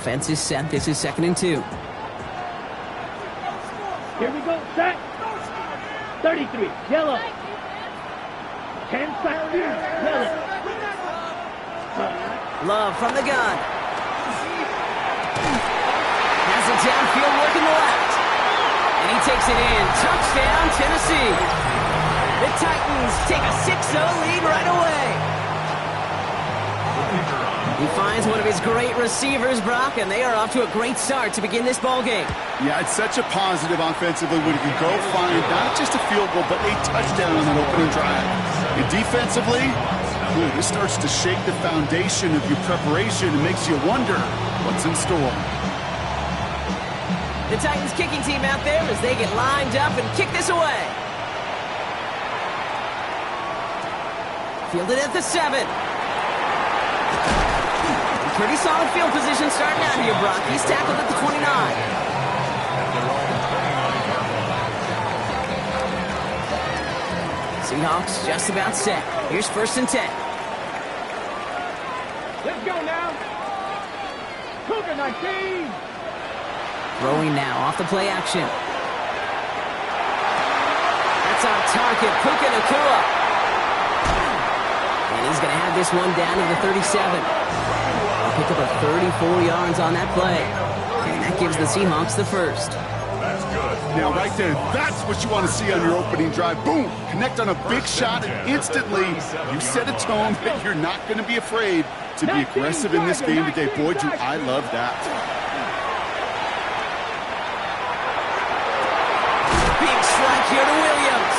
Offense is set. This is 2nd and 2. Here we go, set. 33, yellow. 10 seconds, yellow. Love from the gun. Has it downfield working the left. And he takes it in. Touchdown, Tennessee. The Titans take a 6-0 lead right away. He finds one of his great receivers, Brock, and they are off to a great start to begin this ball game. Yeah, it's such a positive offensively when you can go find not just a field goal, but a touchdown on that opening drive. And defensively, this starts to shake the foundation of your preparation and makes you wonder what's in store. The Titans kicking team out there as they get lined up and kick this away. Fielded at the 7. Pretty solid field position starting out here, Brock. He's tackled at the 29. Seahawks just about set. Here's 1st and 10. Let's go now. Cougar 19. Throwing now off the play action. That's on target. Puka Nacua. And he's going to have this one down to the 37. Picked up a 34 yards on that play. And that gives the Seahawks the first. That's good. Now, right there, that's what you want to see on your opening drive. Boom! Connect on a big shot, and instantly you set a tone that you're not going to be afraid to be aggressive in this game today. Boy, do I love that. Big strike here to Williams.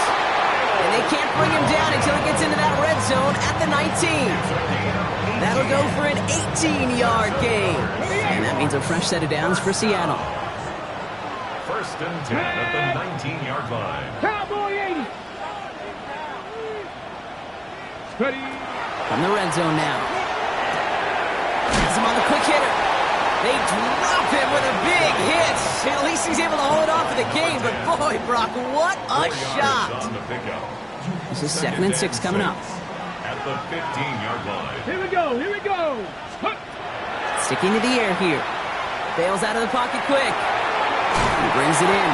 And they can't bring him down until he gets into that red zone at the 19. That'll go for an 18-yard gain. And that means a fresh set of downs for Seattle. 1st and 10 at the 19-yard line. Cowboy 80. Ready. From the red zone now. Has him on the quick hitter. They drop him with a big hit. At least he's able to hold on for the game. But boy, Brock, what a shot. This is 2nd and 6 coming up. At the 15-yard line. Here we go, here we go. Sticking to the air here. Bails out of the pocket quick. He brings it in.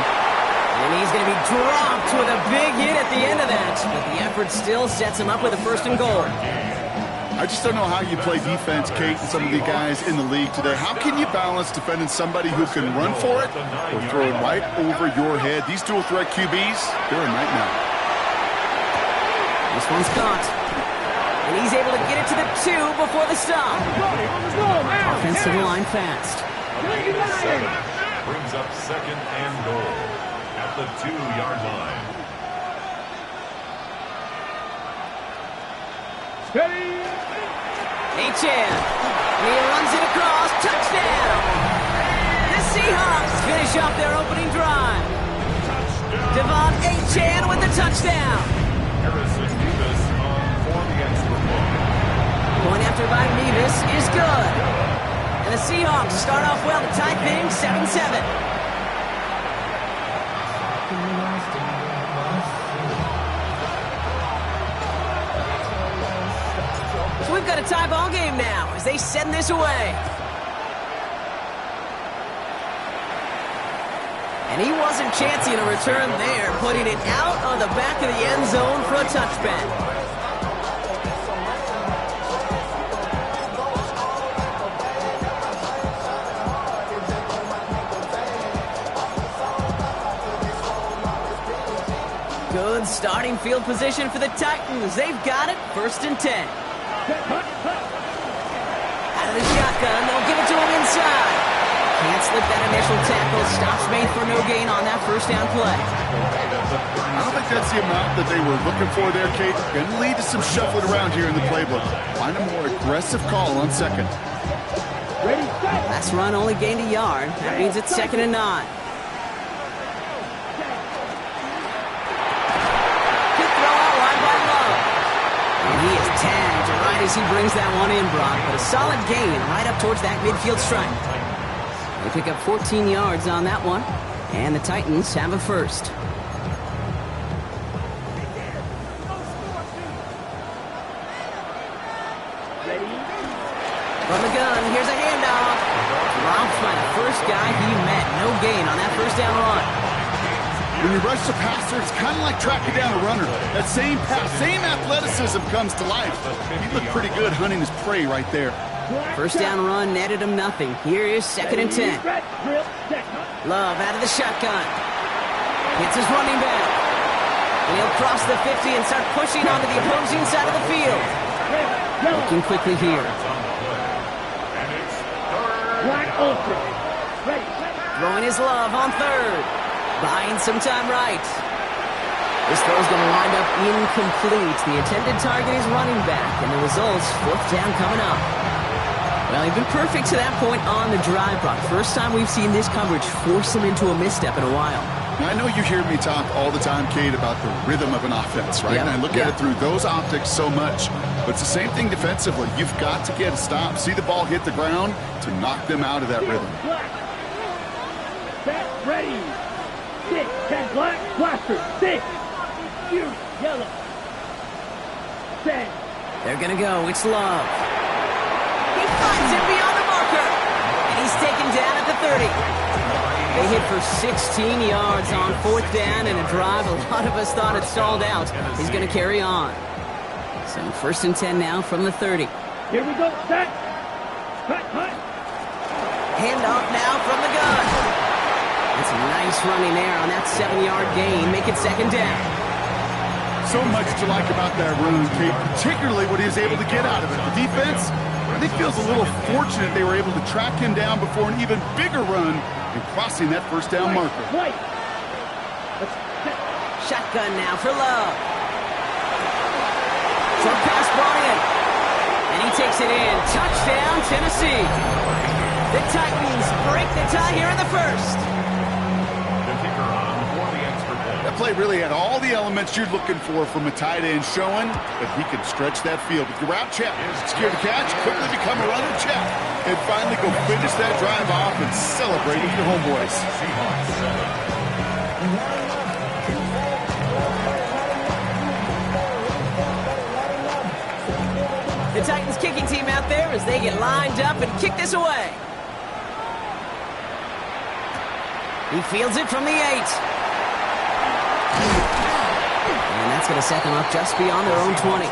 And he's going to be dropped with a big hit at the end of that. But the effort still sets him up with a 1st and goal. I just don't know how you play defense, Kate, and some of the guys in the league today. How can you balance defending somebody who can run for it or throw it right over your head? These dual threat QBs, they're a nightmare. This one's caught. And he's able to get it to the 2 before the stop. Offensive line fast. 7 brings up 2nd and goal at the 2-yard line. H.N. He runs it across. Touchdown! The Seahawks finish off their opening drive. Devon H.N. with the touchdown. Harrison Davis for the extra point. Point after by Nevis is good. And the Seahawks start off well to tie things 7-7. So we've got a tie ball game now as they send this away. And he wasn't chancing a return there, putting it out on the back of the end zone for a touchback. Good starting field position for the Titans. They've got it, 1st and 10. Out of the shotgun, they'll give it to him inside. Can't slip that initial tackle. Stops made for no gain on that 1st down play. I don't think that's the amount that they were looking for there, Kate. Going to lead to some shuffling around here in the playbook. Find a more aggressive call on 2nd. Last run only gained a yard. That means it's 2nd and 9. He is tagged right as he brings that one in, Brock. But a solid gain right up towards that midfield stripe. They pick up 14 yards on that one. And the Titans have a 1st. From the gun, here's a handoff. Dropped by the first guy he met. No gain on that first down run. When you rush the passer, it's kind of like tracking down a runner. That same pass, same athleticism comes to life. He looked pretty good hunting his prey right there. First down run netted him nothing. Here is 2nd and 10. Love out of the shotgun. Hits his running back. And he'll cross the 50 and start pushing onto the opposing side of the field. Looking quickly here. Throwing his Love on 3rd. Buying some time right. This throw is going to wind up incomplete. The intended target is running back, and the result's 4th down coming up. Well, he's been perfect to that point on the drive, Brock. First time we've seen this coverage force him into a misstep in a while. Now, I know you hear me talk all the time, Kate, about the rhythm of an offense, right? Yep. And I look at it through those optics so much. But it's the same thing defensively. You've got to get a stop, see the ball hit the ground to knock them out of that rhythm. Set, ready. 6, 10, black, blaster, 6. You, yellow. 10. They're going to go. It's Love. He finds him beyond the marker. And he's taken down at the 30. They hit for 16 yards on 4th down and a drive a lot of us thought had stalled out. He's going to carry on. So 1st and 10 now from the 30. Here we go. Set. Cut. Handoff now from the gun. That's a nice running there on that 7-yard gain. Make it 2nd down. So much to like about that run, Kate, particularly what he was able to get out of it. The defense, I think, feels a little fortunate they were able to track him down before an even bigger run and crossing that 1st down marker. Shotgun now for Love. Short pass brought in. And he takes it in. Touchdown, Tennessee. The Titans break the tie here in the 1st. That play really had all the elements you're looking for from a tight end, showing that he can stretch that field. With your route check, secure the catch, quickly become a runner check, and finally go finish that drive off and celebrate with your homeboys. The Titans kicking team out there as they get lined up and kick this away. He fields it from the 8. And that's going to set them up just beyond their own 20.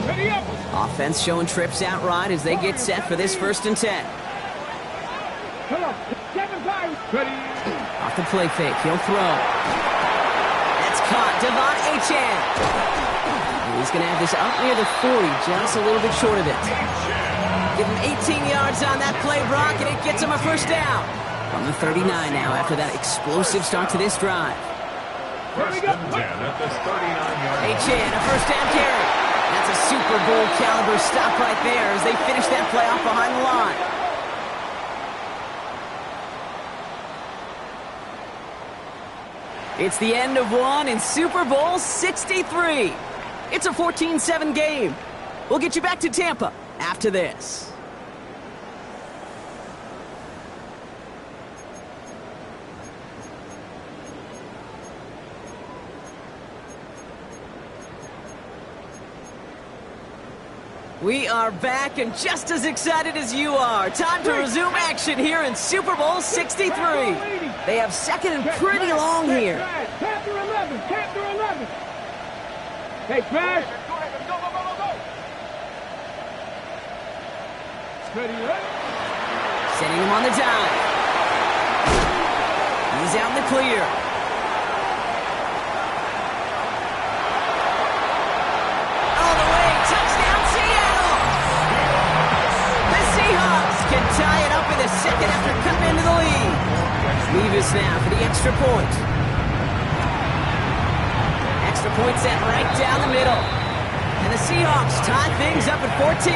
Ready up. Offense showing trips outright as they get set for this 1st and 10. Come on. 7 times. Ready. Off the play fake, he'll throw. That's caught. Devon Achane. He's going to have this up near the 40, just a little bit short of it. Give him 18 yards on that play, Brock, and it gets him a 1st down. From the 39 now after that explosive start to this drive. First and 10 at this 39-yard line. Achane, a 1st down carry. That's a Super Bowl caliber stop right there as they finish that play off behind the line. It's the end of one in Super Bowl 63. It's a 14-7 game. We'll get you back to Tampa after this. We are back and just as excited as you are. Time to resume action here in Super Bowl 63. They have 2nd and pretty long here. Chapter 11. Hey, Crash. Ready up. Setting him on the dive. He's out in the clear. All the way. Touchdown, Seattle. The Seahawks can tie it up in the 2nd after cutting into the lead. Levis now for the extra point. Extra point set right down the middle. And the Seahawks tie things up at 14.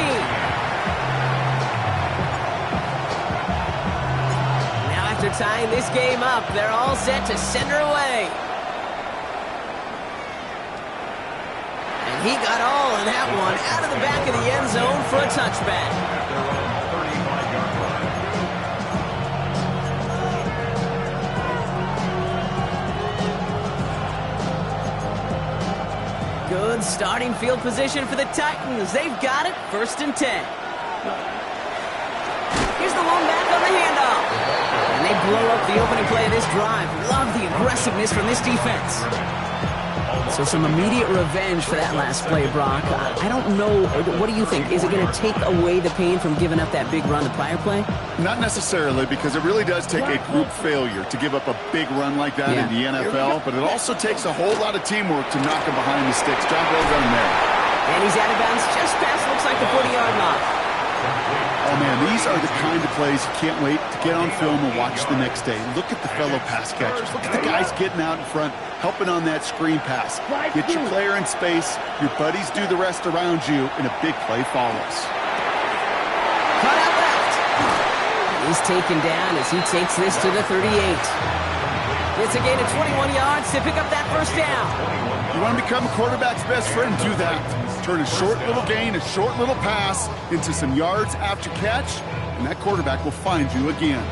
After tying this game up, they're all set to send her away. And he got all of that one out of the back of the end zone for a touchback. Good starting field position for the Titans. They've got it, 1st and 10. Here's the one back on the handoff. And they blow up the opening play of this drive. Love the aggressiveness from this defense. So some immediate revenge for that last play, Brock. I don't know. What do you think? Is it going to take away the pain from giving up that big run the prior play? Not necessarily, because it really does take a group failure to give up a big run like that in the NFL. But it also takes a whole lot of teamwork to knock him behind the sticks. Job well done there. And he's out of bounds just past, looks like, the 40-yard line. Oh, man, these are the kind of plays you can't wait to get on film and watch the next day. Look at the fellow pass catchers. Look at the guys getting out in front, helping on that screen pass. Get your player in space, your buddies do the rest around you, and a big play follows. Cut out left. He's taken down as he takes this to the 38. It's a gain of 21 yards to pick up that 1st down. You want to become a quarterback's best friend? Do that. Turn a short little gain, a short little pass into some yards after catch, and that quarterback will find you again.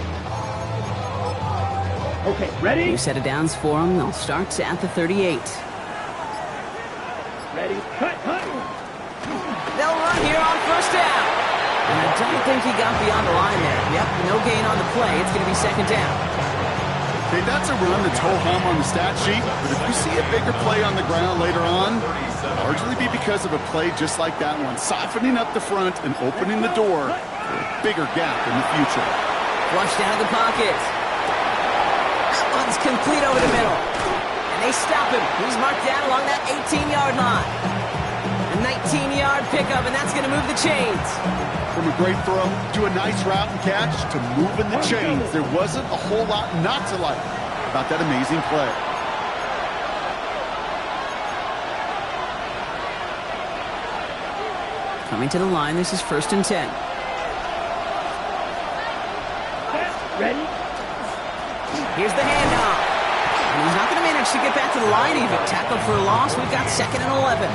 Okay, ready? New set of downs for him. They'll start at the 38. Ready, cut. They'll run here on 1st down. And I don't think he got beyond the line there. Yep, no gain on the play. It's going to be 2nd down. Okay, that's a run that's ho-hum on the stat sheet, but if you see a bigger play on the ground later on, largely be because of a play just like that one, softening up the front and opening the door for a bigger gap in the future. Flushed out of the pocket. That one's complete over the middle. And they stop him. He's marked down along that 18-yard line. A 19-yard pickup, and that's going to move the chains. From a great throw to a nice route and catch to moving the chains, there wasn't a whole lot not to like about that amazing play. Coming to the line, this is 1st and 10. Ready? Here's the handoff. And he's not going to manage to get back to the line even. Tackled for a loss. We've got 2nd and 11.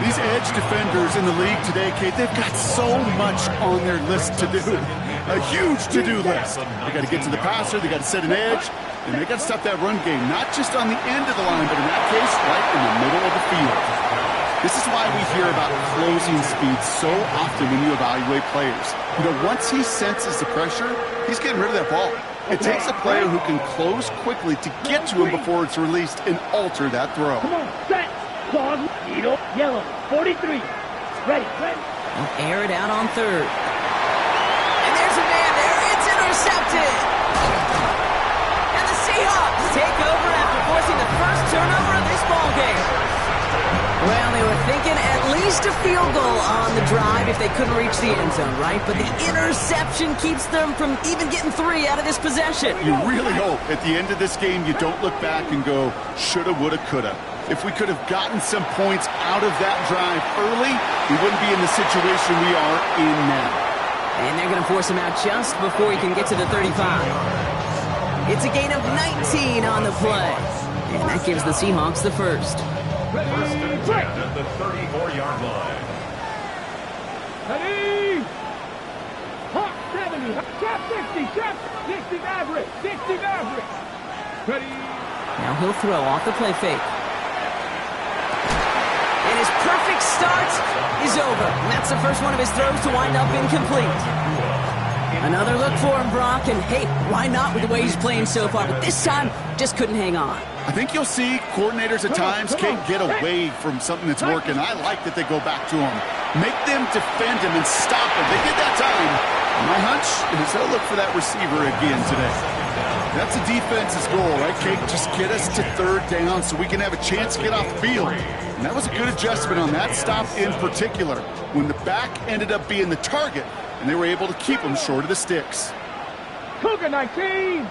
These edge defenders in the league today, Kate, they've got so much on their list to do. A huge to-do list. They got to get to the passer, they got to set an edge, and they got to stop that run game, not just on the end of the line, but in that case, right in the middle of the field. This is why we hear about closing speed so often when you evaluate players. You know, once he senses the pressure, he's getting rid of that ball. It takes a player who can close quickly to get to him before it's released and alter that throw. Come on, set. Claws, needle, yellow, 43. Ready. They'll air it out on 3rd. And there's a man there. It's intercepted. And the Seahawks take over after forcing the first turnover of this ballgame. Well, they were thinking at least a field goal on the drive if they couldn't reach the end zone, right? But the interception keeps them from even getting 3 out of this possession. You really hope at the end of this game you don't look back and go, shoulda, woulda, coulda. If we could have gotten some points out of that drive early, we wouldn't be in the situation we are in now. And they're going to force him out just before he can get to the 35. It's a gain of 19 on the play. And that gives the Seahawks the 1st. 1st and 10 at the 34-yard line. Ready? Hawk 70, chop 60, chop 60 average, 60 average. Ready? Now he'll throw off the play fake. And his perfect start is over. And that's the first one of his throws to wind up incomplete. Another look for him, Brock. And hey, why not with the way he's playing so far? But this time, just couldn't hang on. I think you'll see coordinators at times can't get away from something that's working. I like that they go back to him. Make them defend him and stop him. They did that time. My hunch is they'll look for that receiver again today. That's the defense's goal, right, Kate? Just get us to 3rd down so we can have a chance to get off the field. And that was a good adjustment on that stop in particular, when the back ended up being the target, and they were able to keep him short of the sticks. Cougar 19.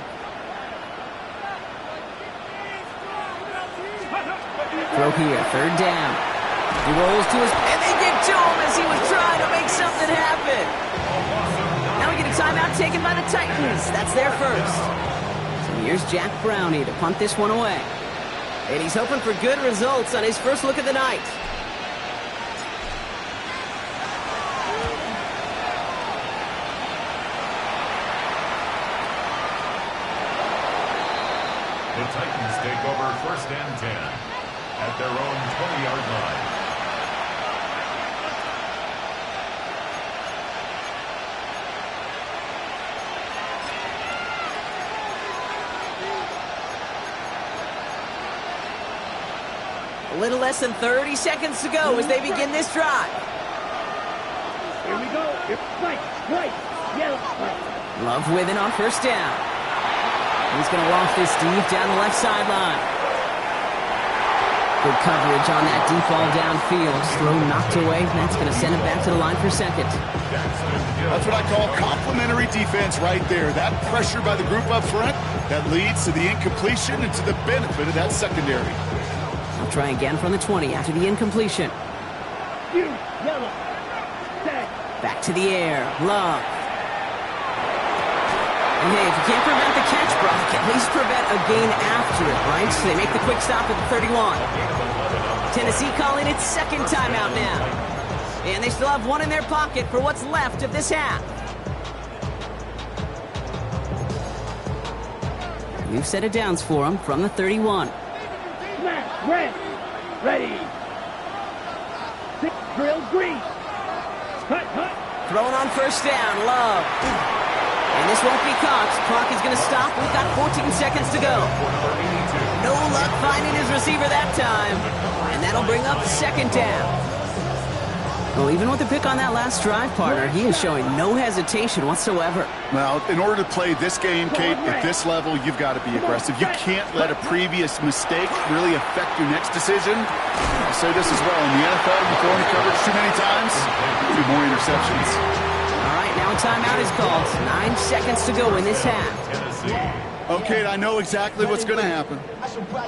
Throw here, 3rd down. He rolls to his... And they get to him as he was trying to make something happen. Now we get a timeout taken by the Titans. That's their 1st. So here's Jack Brownie to punt this one away. And he's hoping for good results on his first look of the night. The Titans take over 1st and 10. at their own 20-yard line. A little less than 30 seconds to go as they begin this drive. Here we go. Right, yellow. Love with it on first down. He's going to loft this deep down the left sideline. Good coverage on that deep ball downfield. Throw knocked away, and that's going to send it back to the line for second. That's what I call complimentary defense right there. That pressure by the group up front, that leads to the incompletion and to the benefit of that secondary. I'll try again from the 20 after the incompletion. Yellow. Back to the air. Love. And hey, if you can't prevent the catch, Brock, at least prevent a gain after it, right? So they make the quick stop at the 31. Tennessee calling its second timeout now. And they still have one in their pocket for what's left of this half. New set of downs for them from the 31. Ready. Drill green. Cut. Throwing on first down, Love. And this won't be caught. Clock is going to stop. We've got 14 seconds to go. No luck finding his receiver that time. And that'll bring up second down. Well, even with the pick on that last drive, partner, he is showing no hesitation whatsoever. Well, in order to play this game, Kate, at this level, you've got to be aggressive. You can't let a previous mistake really affect your next decision. I say this as well. In the NFL, you throw into coverage too many times, too more interceptions. All right, now a timeout is called. 9 seconds to go in this half. Okay, I know exactly what's going to happen.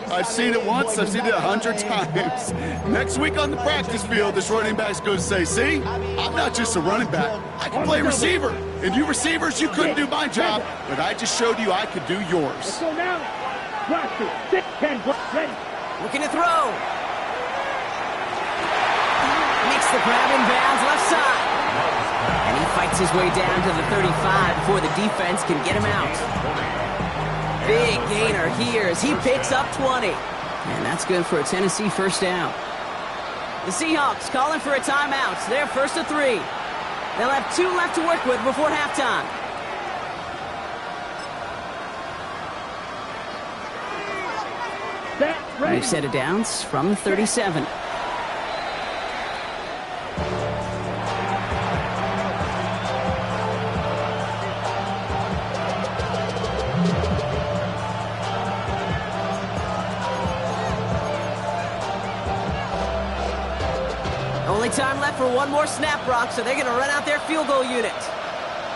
I've seen it once. I've seen it 100 times. Next week on the practice field, this running back's going to say, see, I'm not just a running back. I can play receiver. And you receivers, you couldn't do my job, but I just showed you I could do yours. So now, roster, 6, 10, ready. Looking to throw. Makes the grab in bounds left side. And he fights his way down to the 35 before the defense can get him out. Big gainer here as he picks up 20. And that's good for a Tennessee first down. The Seahawks calling for a timeout. They're first to 3. They'll have 2 left to work with before halftime. New set of downs from the 37. Only time left for one more snap, Brock, so they're going to run out their field goal unit.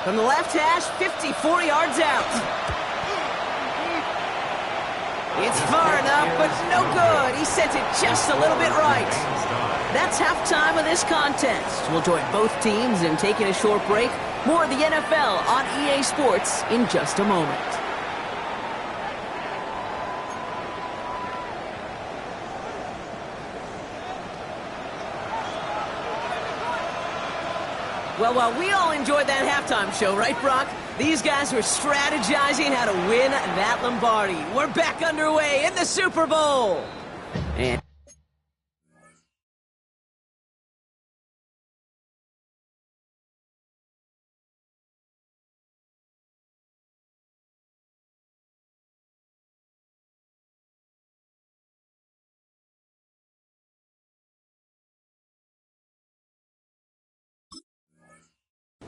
From the left hash, 54 yards out. It's far enough, but no good. He sent it just a little bit right. That's halftime of this contest. We'll join both teams in taking a short break. More of the NFL on EA Sports in just a moment. Well, while we all enjoyed that halftime show, right, Brock? These guys were strategizing how to win that Lombardi. We're back underway in the Super Bowl. And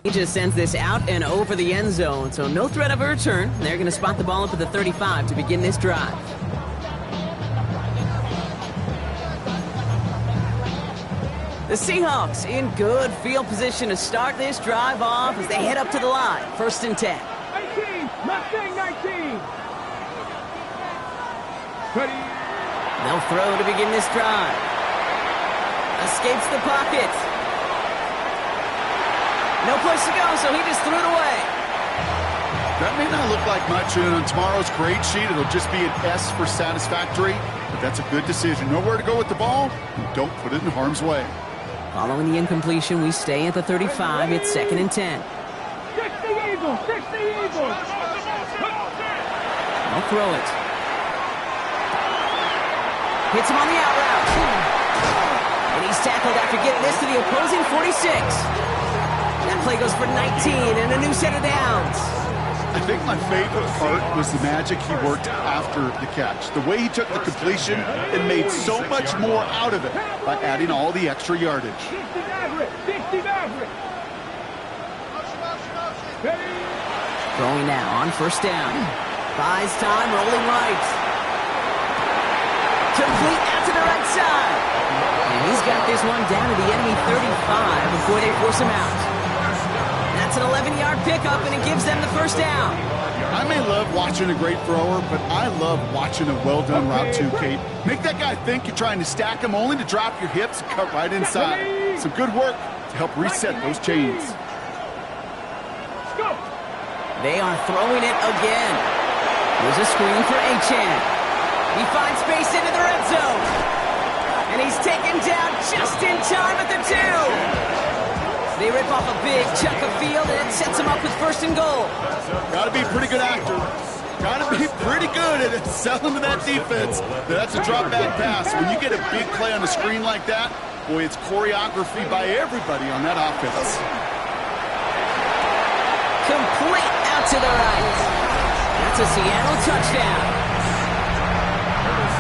he just sends this out and over the end zone, so no threat of a return. They're going to spot the ball up at the 35 to begin this drive. The Seahawks in good field position to start this drive off as they head up to the line. First and 10. 19, Mustang 19. Ready. They'll throw to begin this drive. Escapes the pocket. No place to go, so he just threw it away. That may not look like much, and on tomorrow's grade sheet, it'll just be an S for satisfactory, but that's a good decision. Nowhere to go with the ball, don't put it in harm's way. Following the incompletion, we stay at the 35. It's second and 10. 60 Eagles, 60 Eagles. I'll throw it. Hits him on the out route. And he's tackled after getting this to the opposing 46. That play goes for 19 and a new set of downs. I think my favorite part was the magic he worked after the catch. The way he took the completion and made so much more out of it by adding all the extra yardage. 60 average. 60 average. Throwing now on first down. Buys time, rolling right. Complete out to the right side. And he's got this one down to the enemy 35 before they force him out. That's an 11-yard pickup, and it gives them the first down. I may love watching a great thrower, but I love watching a well-done route too, Kate. Make that guy think you're trying to stack him only to drop your hips and cut right inside. Some good work to help reset those chains. They are throwing it again. Here's a screen for Achan. He finds space into the red zone. And he's taken down just in time at the 2. They rip off a big chunk of field, and it sets them up with first and goal. Got to be a pretty good actor. Got to be pretty good at selling to that defense. That's a drop-back pass. When you get a big play on a screen like that, boy, it's choreography by everybody on that offense. Complete out to the right. That's a Seattle touchdown.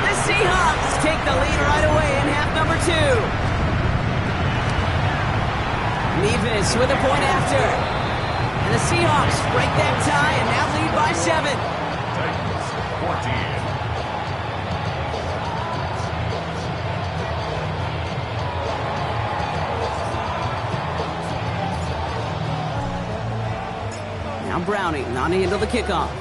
The Seahawks take the lead right away in half number 2. Nevis with a point after. And the Seahawks break that tie and now lead by 7. Titans 14. Now Browning on the end of the kickoff.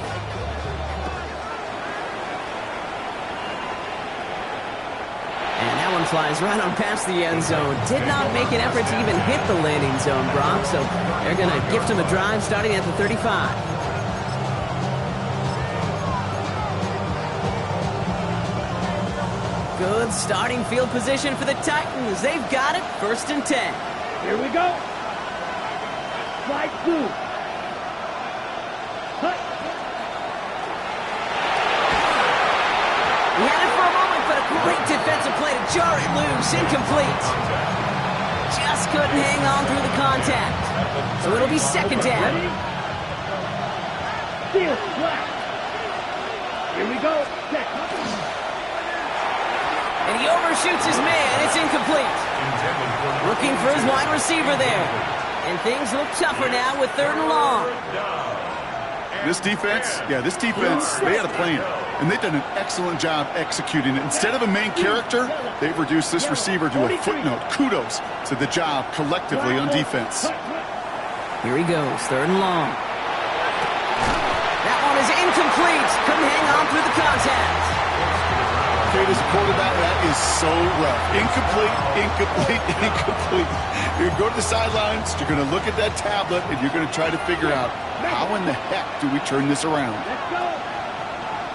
And that one flies right on past the end zone. Did not make an effort to even hit the landing zone, Brock. So they're going to gift him a drive starting at the 35. Good starting field position for the Titans. They've got it, first and 10. Here we go. Slide 2. He had it for a moment, but a great defensive play to jar it loose. Incomplete. Just couldn't hang on through the contact. So it'll be second down. Ready? Steal, flat. Here we go. Set. And he overshoots his man. It's incomplete. Looking for his wide receiver there. And things look tougher now with third and long. This defense, they had a plan. And they've done an excellent job executing it. Instead of a main character, they've reduced this receiver to a footnote. Kudos to the job collectively on defense. Here he goes, third and long. That one is incomplete. Couldn't hang on through the contact. Kate, as a quarterback, that is so rough. Incomplete, incomplete, incomplete. You're going to go to the sidelines, you're going to look at that tablet, and you're going to try to figure out how in the heck do we turn this around. Let's go.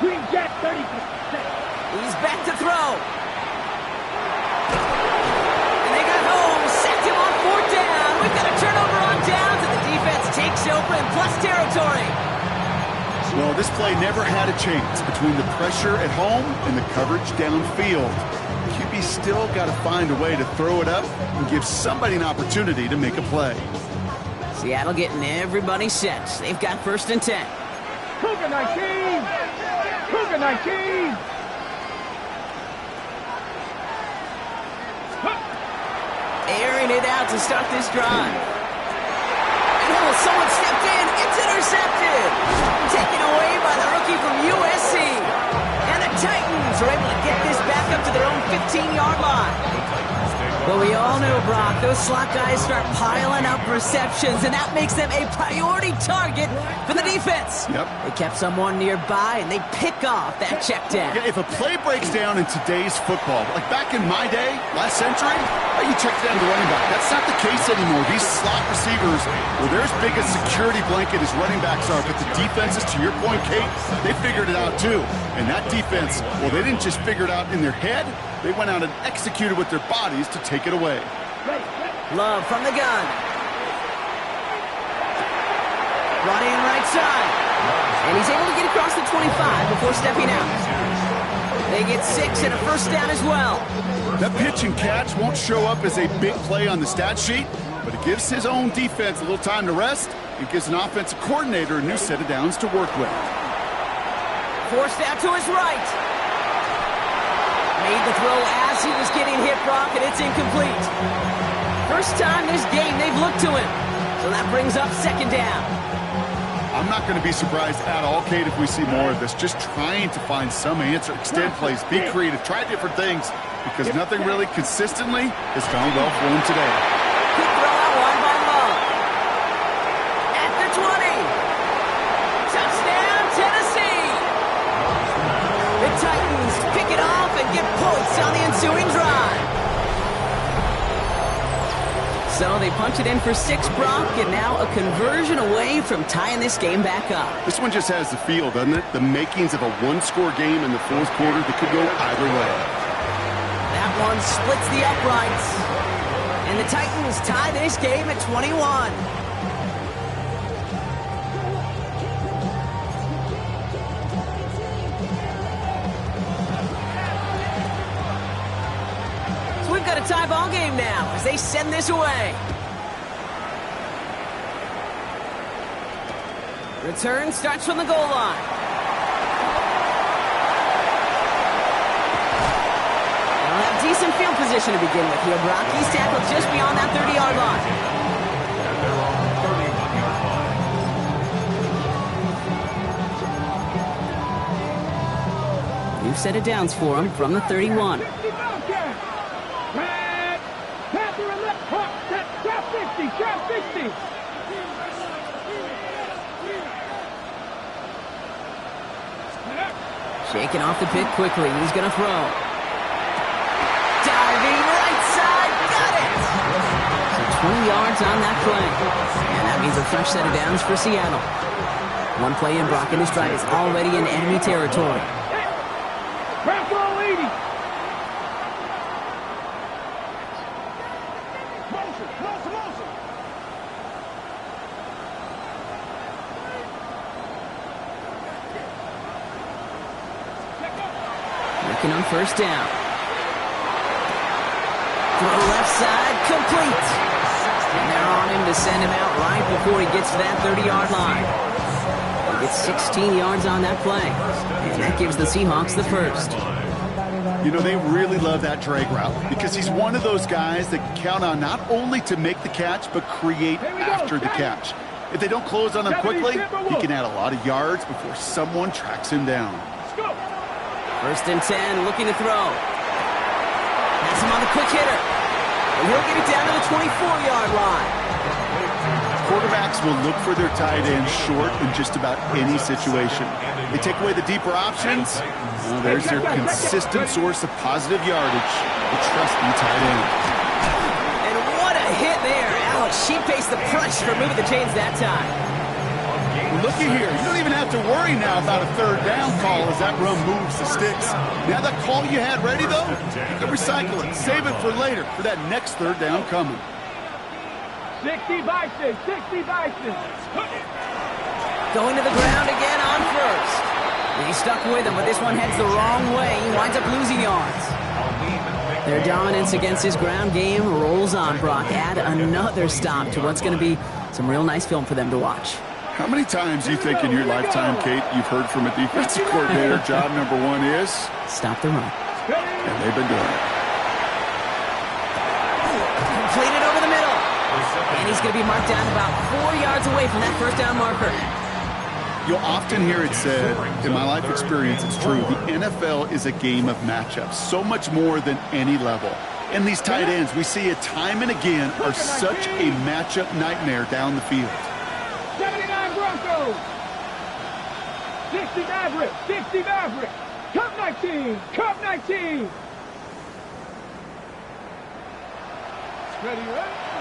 Green Jet 30%. He's back to throw. And they got home, sacked him on fourth down. We've got a turnover on downs, and the defense takes over in plus territory. Well, this play never had a chance between the pressure at home and the coverage downfield. QB still got to find a way to throw it up and give somebody an opportunity to make a play. Seattle getting everybody set. They've got first and 10. Cougar 19. Cougar 19. Airing it out to start this drive. Oh, someone stepped in. It's intercepted. Taken away by the rookie from USC. And the Titans are able to get this back up to their own 15-yard line. Well, we all know, Brock, those slot guys start piling up receptions, and that makes them a priority target for the defense. Yep. They kept someone nearby, and they pick off that check down. Yeah, if a play breaks down in today's football, like back in my day, last century, you check down the running back. That's not the case anymore. These slot receivers, well, they're as big a security blanket as running backs are, but the defenses, to your point, Kate, they figured it out too. And that defense, well, they didn't just figure it out in their head. They went out and executed with their bodies to take it away. Love from the gun. Running right side. And he's able to get across the 25 before stepping out. They get 6 and a first down as well. That pitch and catch won't show up as a big play on the stat sheet, but it gives his own defense a little time to rest. It gives an offensive coordinator a new set of downs to work with. Forced out to his right. Made the throw as he was getting hit, Brock, and it's incomplete. First time this game they've looked to him. So that brings up second down. I'm not going to be surprised at all, Kate, if we see more of this. Just trying to find some answer, extend plays, be creative, try different things, because nothing really consistently has gone well for him today. Quick throw out wide by Love. At the 20. Touchdown, Tennessee. The Titans pick it off and get points on the ensuing drive. So they punch it in for 6, Brock, and now a conversion away from tying this game back up. This one just has the feel, doesn't it? The makings of a one-score game in the fourth quarter that could go either way. That one splits the uprights. And the Titans tie this game at 21. So we've got a tie ball game now as they send this away. Return starts from the goal line. They'll have decent field position to begin with here, Brock. He's tackled just beyond that 30-yard line. And they're on the 31-yard line. New set of downs for him from the 31. Trap 60. Shaking off the pick quickly. He's going to throw. Diving right side. Got it. So 20 yards on that play. And that means a fresh set of downs for Seattle. One play in, Brock, and this drive is already in enemy territory. Crack all 80. Motion. Looking on first down. Throw left side, complete. And they're on him to send him out right before he gets to that 30-yard line. He gets 16 yards on that play. And that gives the Seahawks the first. You know, they really love that drag route because he's one of those guys that can count on not only to make the catch, but create after the catch. If they don't close on him quickly, he can add a lot of yards before someone tracks him down. First and 10, looking to throw. Pass him on the quick hitter. And he'll get it down to the 24-yard line. Quarterbacks will look for their tight end short in just about any situation. They take away the deeper options. Well, there's their consistent source of positive yardage, the trusty tight end. And what a hit there. Ouch, she faced the pressure moving the chains that time. Looky here, you don't even have to worry now about a third down call as that run moves the sticks. Now that call you had ready, though, you can recycle it, save it for later, for that next third down coming. 60 Bison. Going to the ground again on first. He's stuck with him, but this one heads the wrong way. He winds up losing yards. Their dominance against his ground game rolls on, Brock. Add another stop to what's going to be some real nice film for them to watch. How many times do you think in your lifetime, Kate, you've heard from a defensive coordinator, job number one is? Stop the run. And they've been doing it. Completed over the middle. And he's going to be marked down about 4 yards away from that first down marker. You'll often hear it said, in my life experience, it's true, the NFL is a game of matchups, so much more than any level. And these tight ends, we see it time and again, are such a matchup nightmare down the field. 79 Broncos. 60 Mavericks. Cup 19. Ready?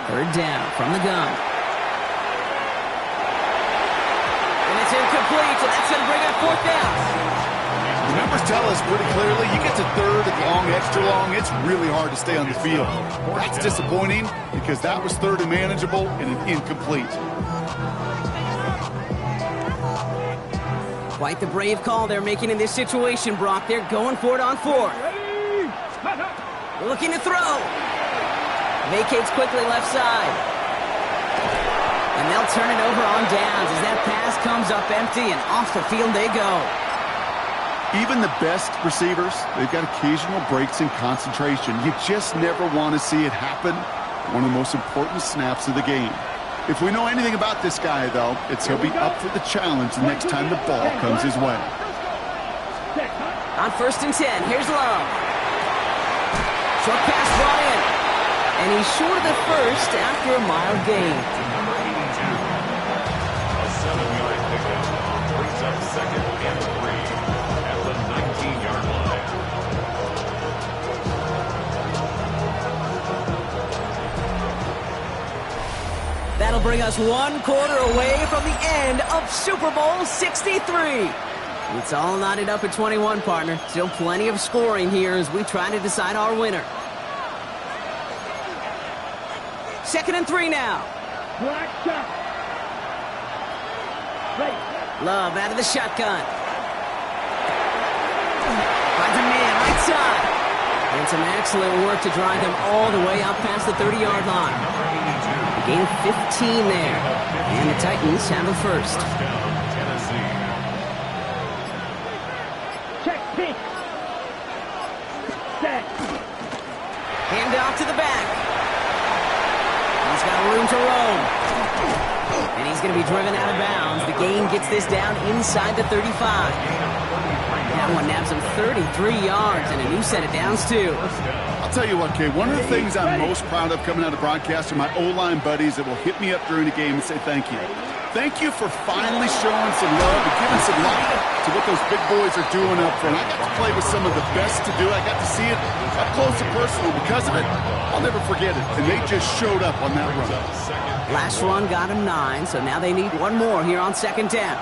Third down from the gun. And it's incomplete, so that's going to bring up fourth down. The numbers tell us pretty clearly, you get to third and long, extra long, it's really hard to stay on the field. That's disappointing because that was third and manageable and an incomplete. Quite the brave call they're making in this situation, Brock. They're going for it on fourth. Ready? Looking to throw. Vacates quickly left side. And they'll turn it over on downs as that pass comes up empty and off the field they go. Even the best receivers, they've got occasional breaks in concentration. You just never want to see it happen. One of the most important snaps of the game. If we know anything about this guy, though, it's he'll be up for the challenge the next time the ball comes his way. On 1st and 10, here's Love. Short pass brought in. And he's short of the first after a mild gain. A 7-yard pickup brings up 2nd and 3 at the 19-yard line. That'll bring us 1 quarter away from the end of Super Bowl 63. It's all knotted up at 21, partner. Still plenty of scoring here as we try to decide our winner. 2nd and 3 now. Black shot. Right. Love out of the shotgun. Finds a man right side. And some excellent work to drive him all the way out past the 30-yard line. A gain of 15 there. And the Titans have a first. First down, Tennessee. Check pitch. Set. Hand off to the back. He's got room to roam. And he's going to be driven out of bounds. The gain gets this down inside the 35. That one nabs him 33 yards and a new set of downs, too. I'll tell you what, Kay, one of the things I'm most proud of coming out of broadcast are my O-line buddies that will hit me up during the game and say thank you. Thank you for finally showing some love and giving some light to what those big boys are doing up front. I got to play with some of the best to do it. I got to see it up close and personal. Because of it, I'll never forget it. And they just showed up on that run. Last run got him 9, so now they need one more here on 2nd down.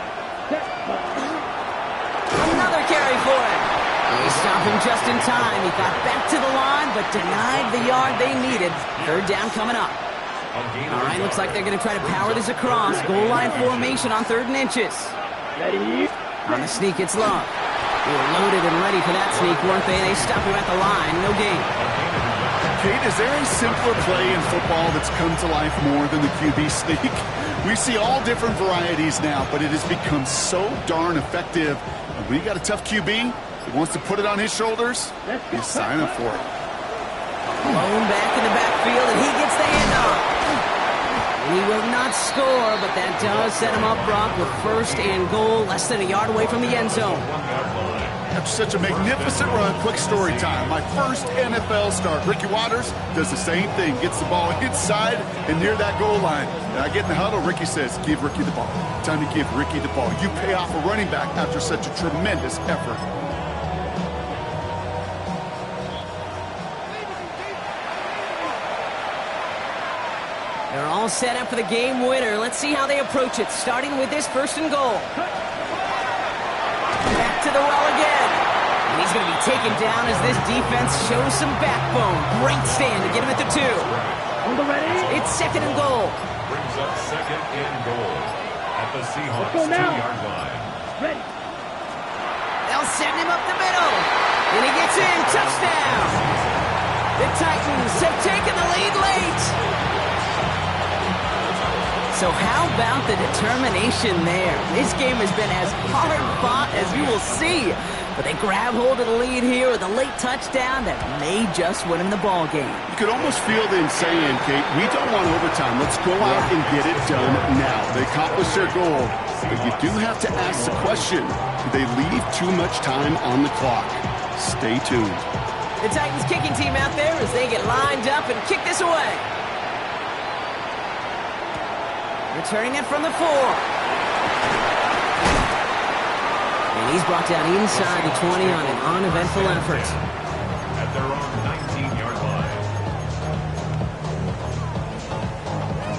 Another carry for him. They stopped him just in time. He got back to the line, but denied the yard they needed. 3rd down coming up. All right, looks like they're going to try to power this across. Goal line formation on 3rd and inches. Ready. On the sneak, it's Love. They were loaded and ready for that sneak, weren't they? They stopped him at the line. No gain. Kate, is there a simpler play in football that's come to life more than the QB sneak? We see all different varieties now, but it has become so darn effective. And when you got a tough QB who wants to put it on his shoulders, you sign up for it. Blown back in the backfield, and he gets the handoff. He will not score, but that does set him up, Brock, with 1st and goal, less than a yard away from the end zone. After such a magnificent run, quick story time. My first NFL start. Ricky Watters does the same thing. Gets the ball inside and near that goal line. And I get in the huddle. Ricky says, give Ricky the ball. Time to give Ricky the ball. You pay off a running back after such a tremendous effort. They're all set up for the game winner. Let's see how they approach it, starting with this 1st and goal. Back to the well again. And he's going to be taken down as this defense shows some backbone. Great stand to get him at the 2. On the ready. It's 2nd and goal. Brings up 2nd and goal at the Seahawks 2-yard line. Ready. They'll send him up the middle. And he gets in. Touchdown. The Titans have taken the lead late. So how about the determination there? This game has been as hard fought as you will see. But they grab hold of the lead here with a late touchdown that may just win them the ball game. You could almost feel them saying, Kate, we don't want overtime. Let's go out and get it done now. They accomplished their goal. But you do have to ask the question, do they leave too much time on the clock? Stay tuned. The Titans kicking team out there as they get lined up and kick this away. Returning it from the 4. And he's brought down inside the 20 on an uneventful effort. At their own 19-yard line.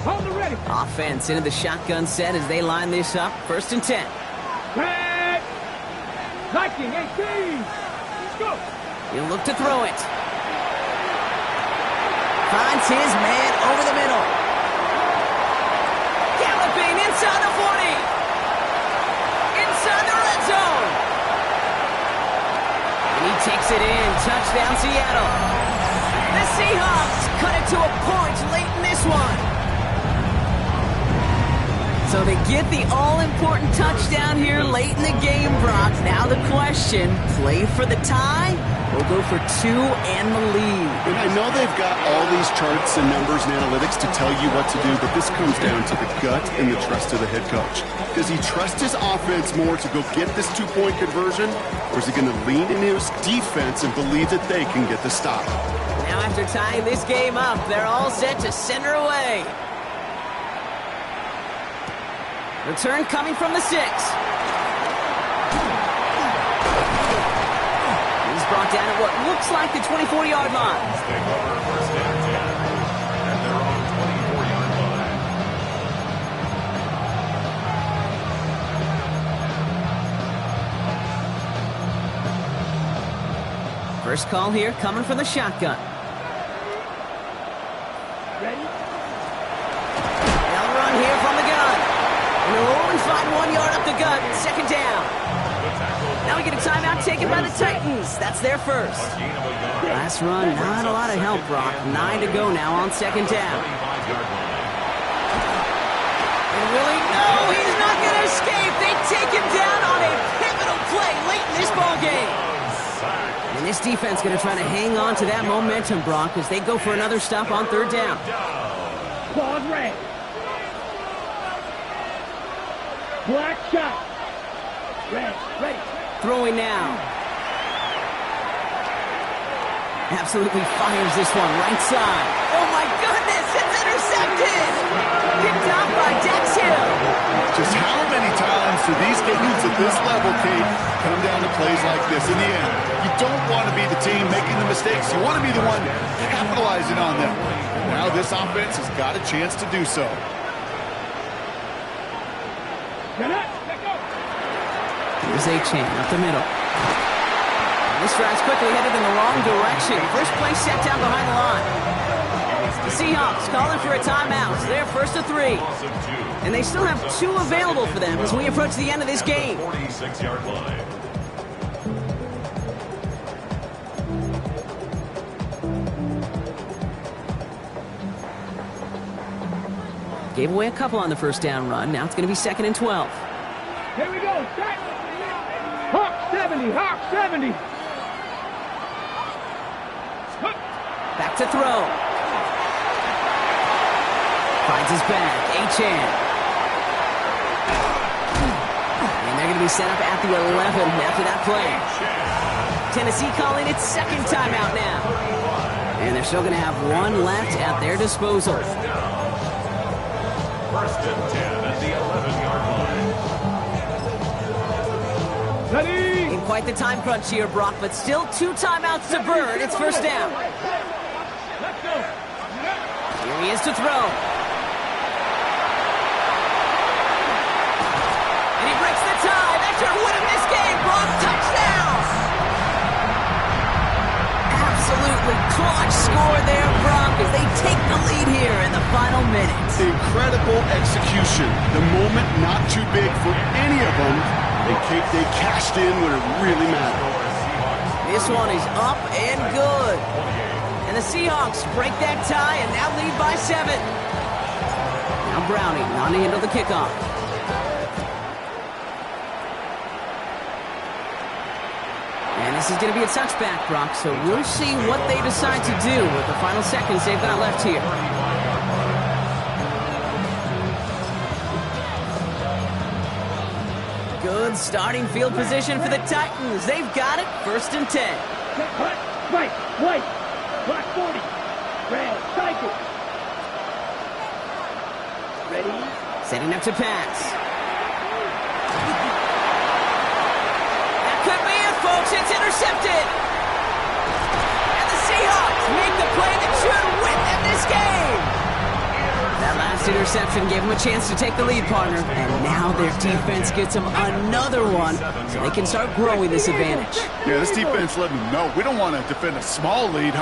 On the ready. Offense into the shotgun set as they line this up. 1st and 10. Back. 19, 18. Let's go. He'll look to throw it. Finds his man over the middle. Galloping inside the 40. Inside the red zone. Pokes it in. Touchdown, Seattle. The Seahawks cut it to a point late in this one. So they get the all-important touchdown here late in the game, Brock. Now the question, play for the tie or go for two and the lead? And I know they've got all these charts and numbers and analytics to tell you what to do, but this comes down to the gut and the trust of the head coach. Does he trust his offense more to go get this two-point conversion, or is he going to lean into his defense and believe that they can get the stop? Now after tying this game up, they're all set to send her away. Return coming from the 6. He's brought down at what looks like the 24-yard line. Take over first and 10 at their own 24-yard line. First call here coming from the shotgun. Ready? They'll run here from the gun. And find 1 yard up the gut. Second down. Now we get a timeout taken by the Titans. That's their first. Last run, not a lot of help, Brock. 9 to go now on second down. And Willie, no, he's not going to escape. They take him down on a pivotal play late in this ball game. And this defense going to try to hang on to that momentum, Brock, as they go for another stop on third down. Claws red. Black shot. Red, ready. Throwing now. Absolutely fires this one right side. Oh my goodness, it's intercepted! Picked off by Dex Hill. Just how many times do these games at this level, Kate, come down to plays like this? In the end, you don't want to be the team making the mistakes. You want to be the one capitalizing on them. Now this offense has got a chance to do so. Here's A-Chain up the middle. This drive's quickly headed in the wrong direction. First play set down behind the line. The Seahawks calling for a timeout. They're first to 3. And they still have 2 available for them as we approach the end of this game. 46-yard line. Gave away a couple on the first down run. Now it's going to be 2nd and 12. Here we go. Set. Hawk 70. Hawk 70. Back to throw. Finds his back. A-Chan. And they're going to be set up at the 11 after that play. Tennessee calling its second timeout now. And they're still going to have 1 left at their disposal. First and 10 at the 11-yard line. Ready. In quite the time crunch here, Brock, but still 2 timeouts to burn. It's first down. Let's go. Here he is to throw. And he breaks the tie. That's your win in this game, Brock. Touchdown! Absolutely clutch score there, Brock, as they take the lead here in the final minutes. Incredible execution. The moment not too big for any of them. They cashed in when it really mattered. This one is up and good. And the Seahawks break that tie and now lead by 7. Now Browning on to handle the kickoff. And this is going to be a touchback, Brock, so we'll see what they decide to do with the final seconds they've got left here. Good starting field position for the Titans. They've got it, 1st and 10. Cut. Right. White. Black 40. Red. Cycle. Ready. Setting up to pass. That could be it, folks. It's intercepted. And the Seahawks make the play that should win them this game. That last interception gave them a chance to take the lead, partner. And now their defense gets them another one, so they can start growing this advantage. Yeah, this defense let them know we don't want to defend a small lead.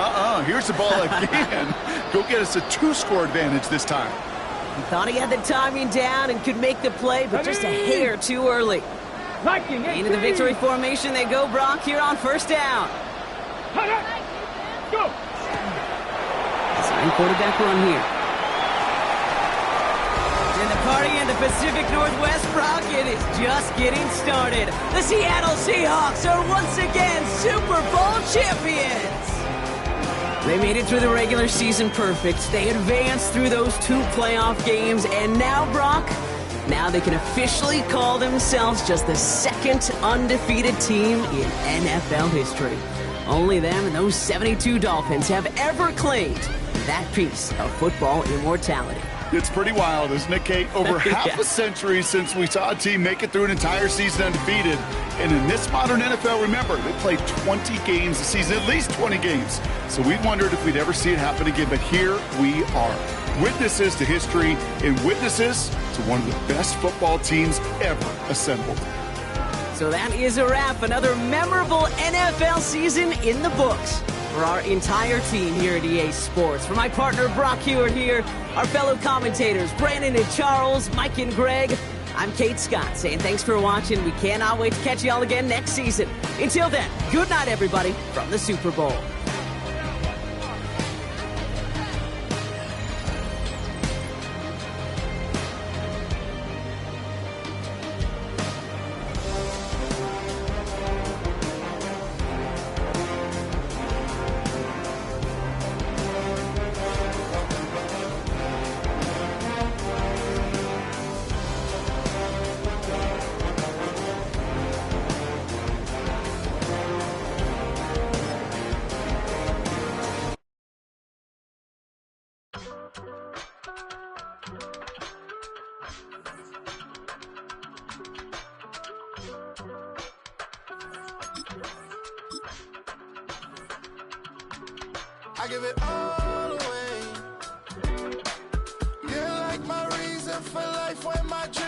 Here's the ball again. Go get us a 2-score advantage this time. He thought he had the timing down and could make the play, but just a hair too early. Into the victory formation they go, Brock, here on first down. Go! Sign quarterback run here. And the party in the Pacific Northwest, Brock, it is just getting started. The Seattle Seahawks are once again Super Bowl champions. They made it through the regular season perfect. They advanced through those 2 playoff games, and now, Brock, now they can officially call themselves just the 2nd undefeated team in NFL history. Only them and those 72 Dolphins have ever claimed that piece of football immortality. It's pretty wild, isn't it, Kate? Over half a century since we saw a team make it through an entire season undefeated. And in this modern NFL, remember, they played 20 games a season, at least 20 games. So we wondered if we'd ever see it happen again, but here we are. Witnesses to history and witnesses to one of the best football teams ever assembled. So that is a wrap. Another memorable NFL season in the books for our entire team here at EA Sports. For my partner, Brock Hewitt here, our fellow commentators, Brandon and Charles, Mike and Greg, I'm Kate Scott saying thanks for watching. We cannot wait to catch you all again next season. Until then, good night, everybody, from the Super Bowl. I give it all away. You're like my reason for life when my dreams